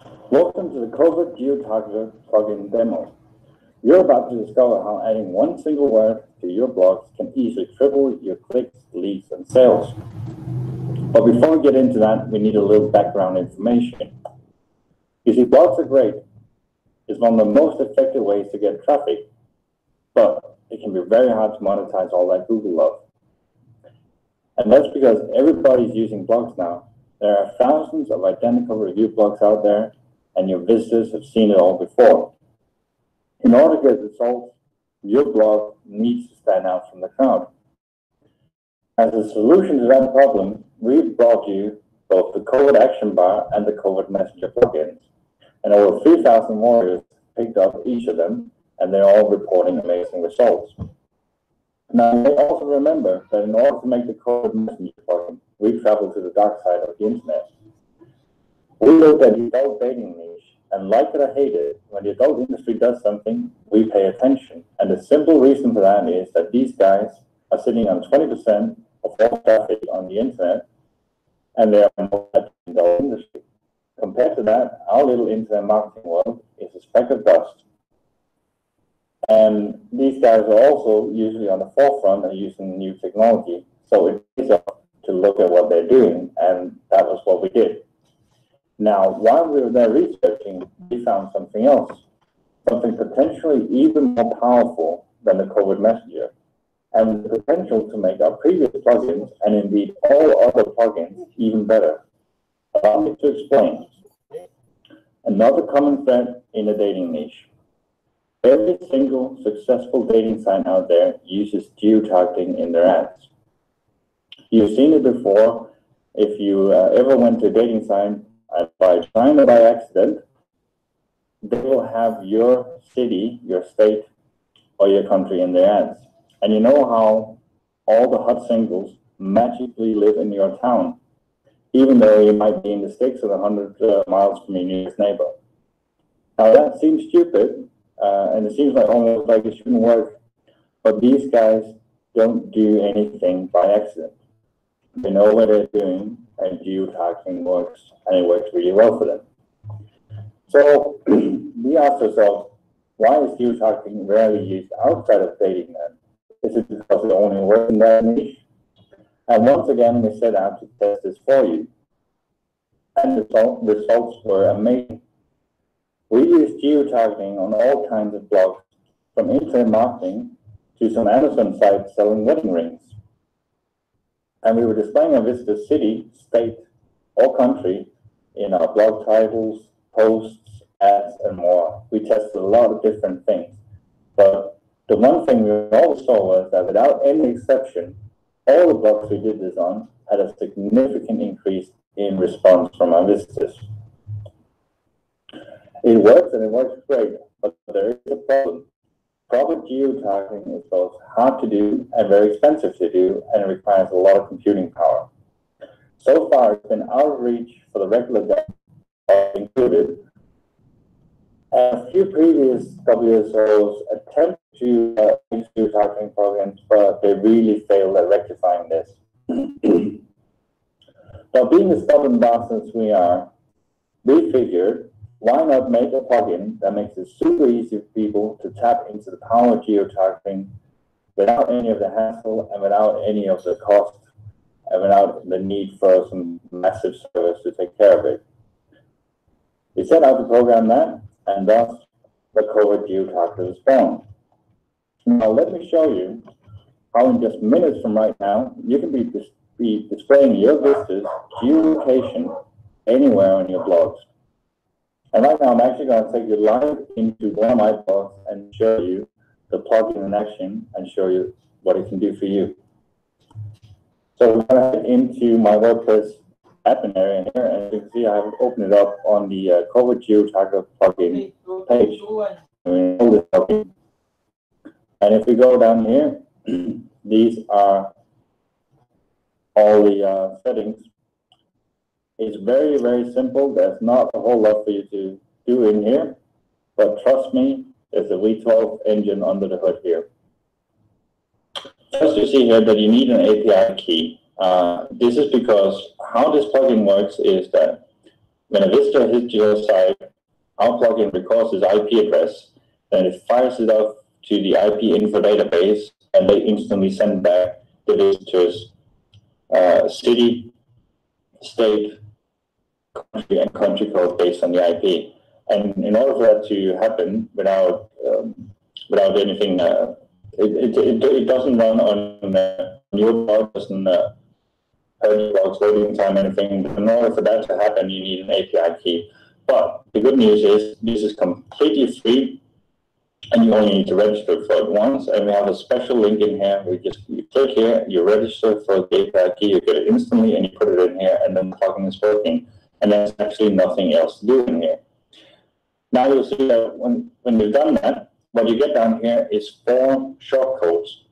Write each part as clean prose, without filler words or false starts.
Welcome to the Covert Geo-targeted plugin demo. You're about to discover how adding one single word to your blogs can easily triple your clicks, leads, and sales. But before we get into that, we need a little background information. You see, blogs are great. It's one of the most effective ways to get traffic, but it can be very hard to monetize all that Google love. And that's because everybody's using blogs now. There are thousands of identical review blogs out there, and your visitors have seen it all before. In order to get results, your blog needs to stand out from the crowd. As a solution to that problem, we've brought you both the Covert Action Bar and the Covert Messenger plugins, and over 3,000 warriors picked up each of them, and they're all reporting amazing results. Now, you may also remember that in order to make the Covert Messenger plugin, we traveled to the dark side of the internet. We looked at the adult dating niche, and like it or hate it, when the adult industry does something, we pay attention. And the simple reason for that is that these guys are sitting on 20% of all traffic on the internet, and they are more in the adult industry. Compared to that, our little internet marketing world is a speck of dust. And these guys are also usually on the forefront of using new technology, so it pays off to look at what they're doing, and that was what we did. Now, while we were there researching, we found something else, something potentially even more powerful than the Covert Messenger, and the potential to make our previous plugins, and indeed all other plugins, even better. Allow me to explain. Another common thread in the dating niche. Every single successful dating site out there uses geo-targeting in their ads. You've seen it before. If you ever went to a dating site, by trying it by accident, they will have your city, your state, or your country in their ads. And you know how all the hot singles magically live in your town, even though you might be in the sticks of 100 miles from your nearest neighbor. Now that seems stupid, and it seems like almost like it shouldn't work, but these guys don't do anything by accident. They know what they're doing, and geo-targeting works, and it works really well for them. So we asked ourselves, why is geo-targeting rarely used outside of dating then? Is it because it only works in that niche? And once again, we set out to test this for you. And the results were amazing. We used geo-targeting on all kinds of blogs, from internet marketing to some Amazon sites selling wedding rings. And we were displaying a visitor's city, state, or country in our blog titles, posts, ads, and more. We tested a lot of different things. But the one thing we always saw was that without any exception, all the blogs we did this on had a significant increase in response from our visitors. It works, and it works great, but there is a problem. Proper geo-targeting is both hard to do and very expensive to do, and it requires a lot of computing power. So far, it's been out of reach for the regular guys included. And a few previous WSOs attempted to use geo-targeting programs, but they really failed at rectifying this. Now, being the stubborn bastards we are, we figured, why not make a plugin that makes it super easy for people to tap into the power of geo-targeting without any of the hassle and without any of the cost and without the need for some massive service to take care of it. We set out to program that, and thus the Covert Geo-targeted is born. Now let me show you how in just minutes from right now, you can be displaying your visitors' geolocation anywhere on your blogs. And right now, I'm actually going to take you live into one of my blogs and show you the plugin in action and show you what it can do for you. So we're going to head into my WordPress admin area here, and as you can see, I have opened it up on the Covert Geo-targeted plugin page. And if we go down here, these are all the settings. It's very, very simple. There's not a whole lot for you to do in here, but trust me, there's a V12 engine under the hood here. First, you see here that you need an API key. This is because how this plugin works is that When a visitor hits your site, our plugin records his IP address, then it fires it off to the IP info database, and they instantly send back the visitor's city, state, country, and country code based on the IP. And in order for that to happen without anything, it doesn't run on your blog, doesn't hurt your blog's loading time, anything. In order for that to happen, you need an API key. But the good news is this is completely free, and you only need to register for it once. And we have a special link in here. You click here, you register for the API key, you get it instantly, and you put it in here, and then the plugin is working. And there's actually nothing else to do in here. Now you'll see that when we've done that, what you get down here is 4 shortcodes.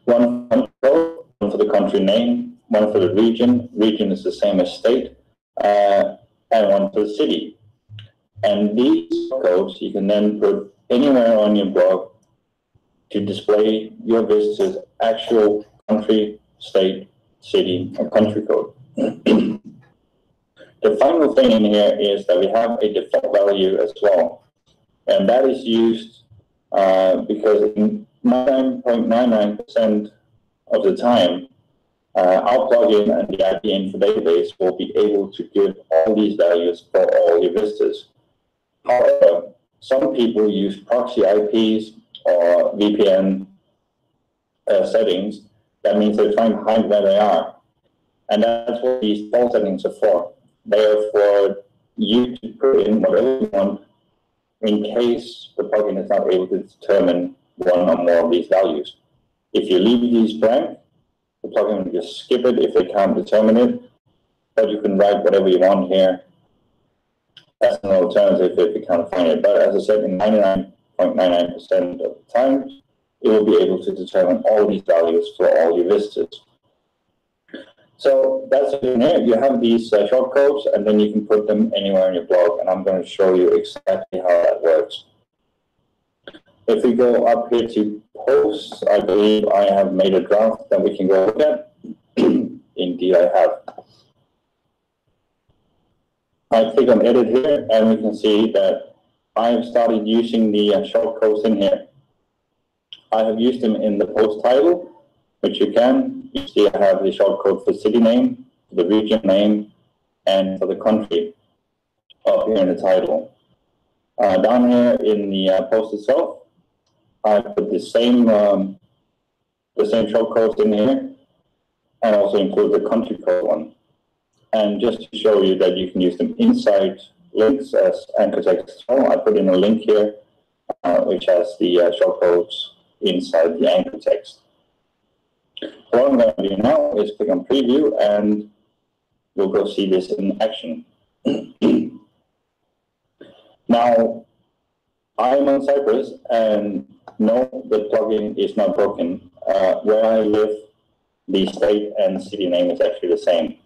One for country code, one for the country name, one for the region. Region is the same as state, and one for the city. And these codes you can then put anywhere on your blog to display your visitor's actual country, state, city, or country code. The final thing in here is that we have a default value as well. And that is used because in 99.99% of the time, our plugin and the IP info database will be able to give all these values for all your visitors. However, some people use proxy IPs or VPN settings. That means they're trying to hide where they are. And that's what these default settings are for. They are for you to put in whatever you want in case the plugin is not able to determine one or more of these values. If you leave these blank, the plugin will just skip it if they can't determine it, but you can write whatever you want here as an alternative if you can't find it. But as I said, in 99.99% of the time, it will be able to determine all these values for all your visitors. So that's it in here. You have these shortcodes, and then you can put them anywhere in your blog, and I'm going to show you exactly how that works. If we go up here to posts, I believe I have made a draft that we can go look at. Indeed, I have. I click on edit here, and we can see that I have started using the shortcodes in here. I have used them in the post title, which you can. You see I have the shortcode for city name, for the region name, and for the country up here in the title. Down here in the post itself, I put the same shortcodes in here, and also include the country code one. And just to show you that you can use them inside links as anchor text as well, I put in a link here, which has the shortcodes inside the anchor text. What I'm going to do now is click on preview, and we'll go see this in action. Now, I'm on Cyprus, and no, the plugin is not broken. Where I live, the state and city name is actually the same.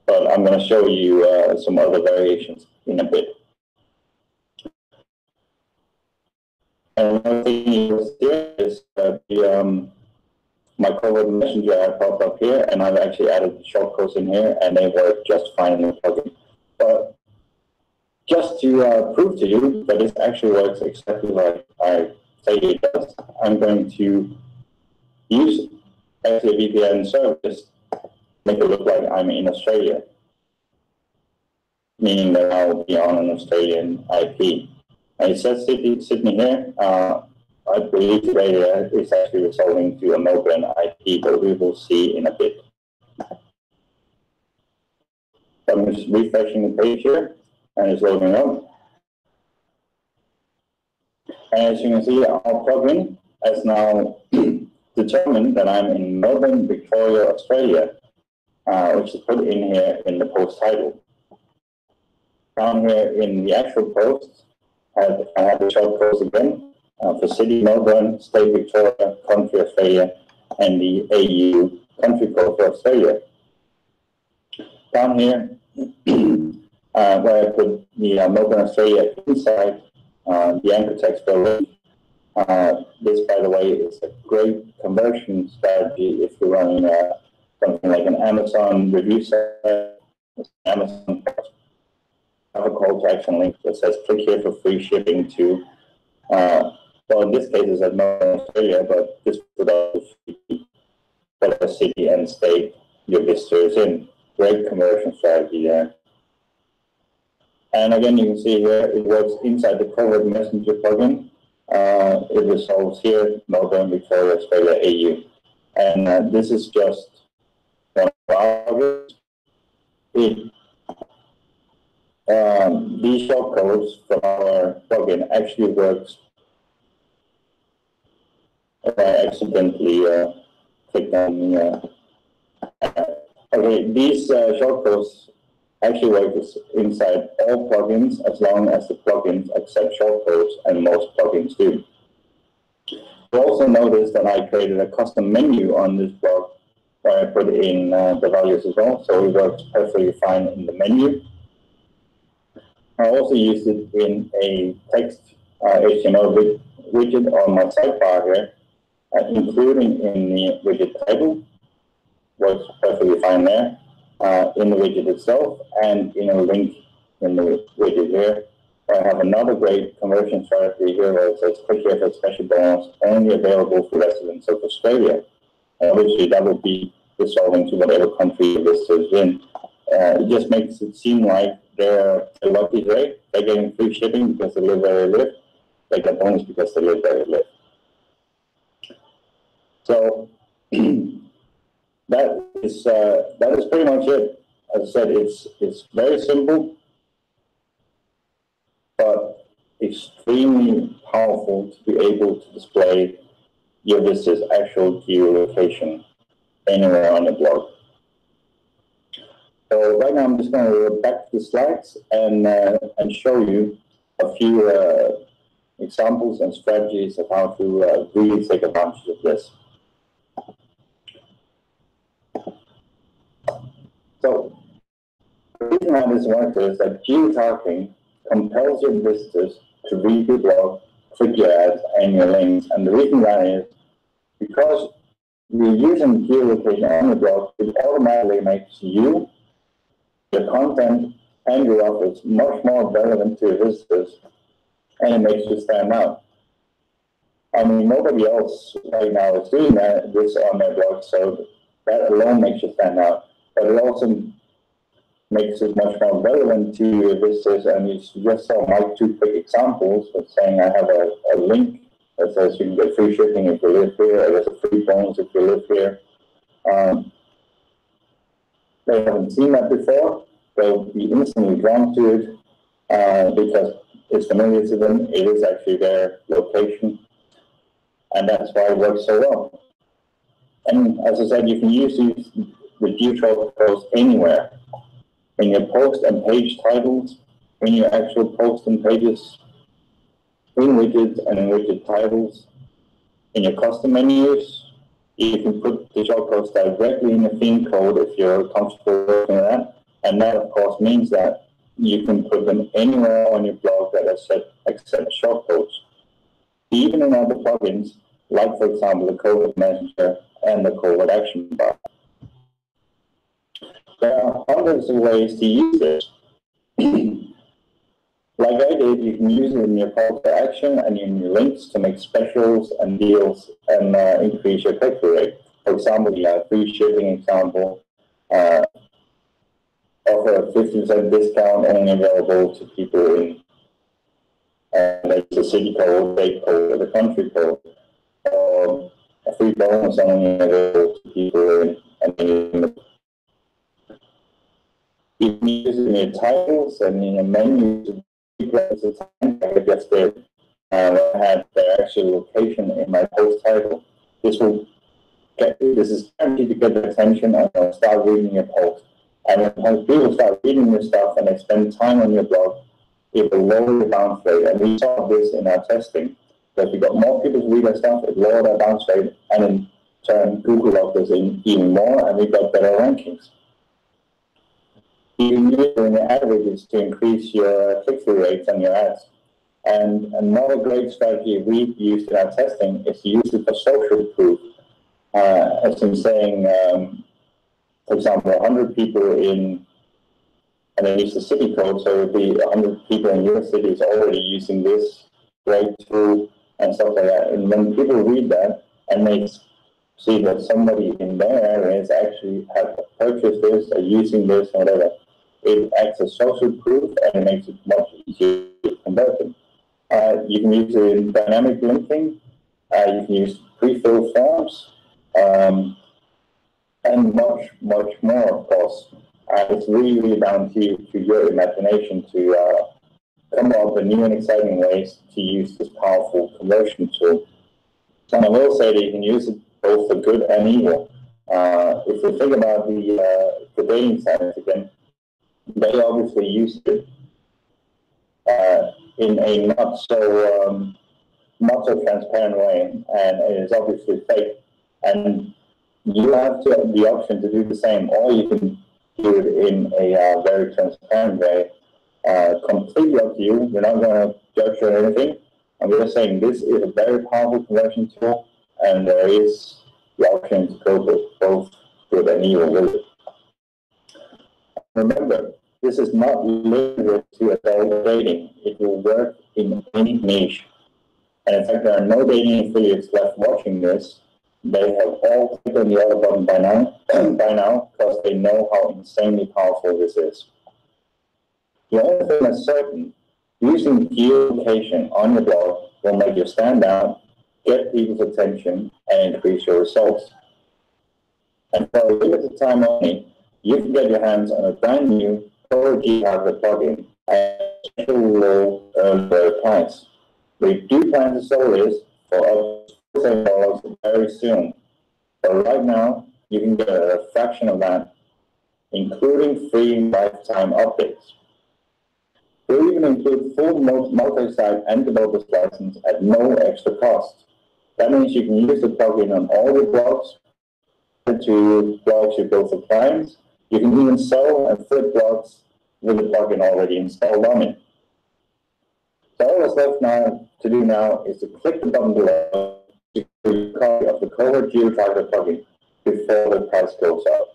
But I'm going to show you some other variations in a bit. And one thing you see is that my Covert Messenger app popped up here, and I've actually added shortcodes in here, and they work just fine in the plugin. But just to prove to you that this actually works exactly like I say it does, I'm going to use actually a VPN service, make it look like I'm in Australia, meaning that I'll be on an Australian IP. And it says Sydney here. I believe today it's actually resolving to a Melbourne IP, but we will see in a bit. I'm just refreshing the page here, and it's loading up. And as you can see, our plugin has now determined that I'm in Melbourne, Victoria, Australia, which is put in here in the post title. Down here in the actual post, I have the shortcodes again. For city, Melbourne, state, Victoria, country, Australia, and the AU country code for Australia. Down here, where I put the Melbourne, Australia inside the anchor text for link. This, by the way, is a great conversion strategy if you're running something like an Amazon review site, Amazon have a call to action link that says click here for free shipping to, well, in this case it's at Melbourne, Australia, but this would also be whatever city and state your visitor is in. Great conversion strategy there. And again, you can see here it works inside the Covert Messenger plugin. It resolves here, Melbourne, Victoria, Australia, AU. And this is just one of our these shortcodes from our plugin actually works. I accidentally clicked on okay, these shortcodes actually work inside all plugins as long as the plugins accept shortcodes, and most plugins do. You also notice that I created a custom menu on this blog where I put in the values as well, so it works perfectly fine in the menu. I also used it in a text HTML widget on my sidebar here, including in the widget title. Works perfectly fine there, in the widget itself, and in a link in the widget here. I have another great conversion strategy here where it says click here for special bonus only available for residents of Australia. And obviously that would be resolving to whatever country the visitor is in. It just makes it seem like they're lucky, right? They're getting free shipping because they live where they live. They get bonus because they live where they live. So that is pretty much it. As I said, it's very simple, but extremely powerful to be able to display your visitor's actual geolocation anywhere on the blog. So right now I'm just going to go back to the slides and show you a few examples and strategies of how to really take advantage of this. So the reason why this works is that geo-targeting compels your visitors to read your blog, click your ads, and your links. And the reason that is because you're using geolocation on your blog, it automatically makes you, your content, and your offers much more relevant to your visitors, and it makes you stand out. I mean, nobody else right now is doing this on their blog, so that alone makes you stand out. But it also makes it much more relevant to your visitors, and you just saw my 2 quick examples of saying I have a link that says you can get free shipping if you live here, or there's a free bonus if you live here. They haven't seen that before, they'll be instantly drawn to it because it's familiar to them, it is actually their location, and that's why it works so well. And as I said, you can use these with geo-targeted anywhere. In your post and page titles, in your actual post and pages, in widgets and in widget titles, in your custom menus, you can put the shortcodes directly in the theme code if you're comfortable working with that. And that, of course, means that you can put them anywhere on your blog that accepts shortcodes. Even in other plugins, like, for example, the Covert Messenger and the Covert Action Bar. There are hundreds of ways to use this. Like I did, you can use it in your call to action and in your links to make specials and deals and increase your click-through rate. For example, the free shipping example, offer a 50% discount only available to people in the city code, state code, or the country code, or a free bonus only available to people in you can use it in your titles and in your menus. I just did. I had the actual location in my post title. This is guaranteed to get the attention, and they'll start reading your post. And when people start reading your stuff and they spend time on your blog, it will lower the bounce rate. And we saw this in our testing. That we got more people to read our stuff, it lowered our bounce rate, and in turn, Google loved us even more, and we got better rankings. You can use it in your ad widgets to increase your click-through rates on your ads. And another great strategy we've used in our testing is to use it for social proof. As in saying, for example, 100 people in and then use the city code. So if the 100 people in your city is already using this great tool and stuff like that. And when people read that and they see that somebody in their area is actually have purchased this or using this or whatever, it acts as social proof and it makes it much easier to convert them. You can use it in dynamic linking. You can use pre-filled forms. And much, much more, of course. It's really, really down to your imagination to come up with new and exciting ways to use this powerful conversion tool. And I will say that you can use it both for good and evil. If you think about the dating sites again, they obviously use it in a not so transparent way, and it is obviously fake. And you have the option to do the same, or you can do it in a very transparent way. Completely up to you. We're not going to judge or anything. I'm just saying this is a very powerful conversion tool, and there is the option to go with both good and evil with it. Remember, this is not limited to adult dating. It will work in any niche. And in fact, there are no dating affiliates left watching this. They have all clicked on the order button by now, because they know how insanely powerful this is. The only thing that's certain, using geolocation on your blog will make you stand out, get people's attention, and increase your results. And for a limited time only, you can get your hands on a brand new Covert Geo plugin at a special low early price. We do plan to sell this for up to $7 very soon. But right now, you can get a fraction of that, including free lifetime updates. We'll even include full multi-site and developer's license at no extra cost. That means you can use the plugin on all your blogs, to blogs you build for clients. You can even sell and flip blogs with the plugin already installed on it. So all that's left now to do now is to click the button below to create a copy of the Covert geo-targeted plugin before the price goes up.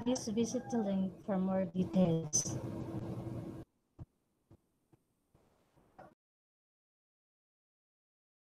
Please visit the link for more details.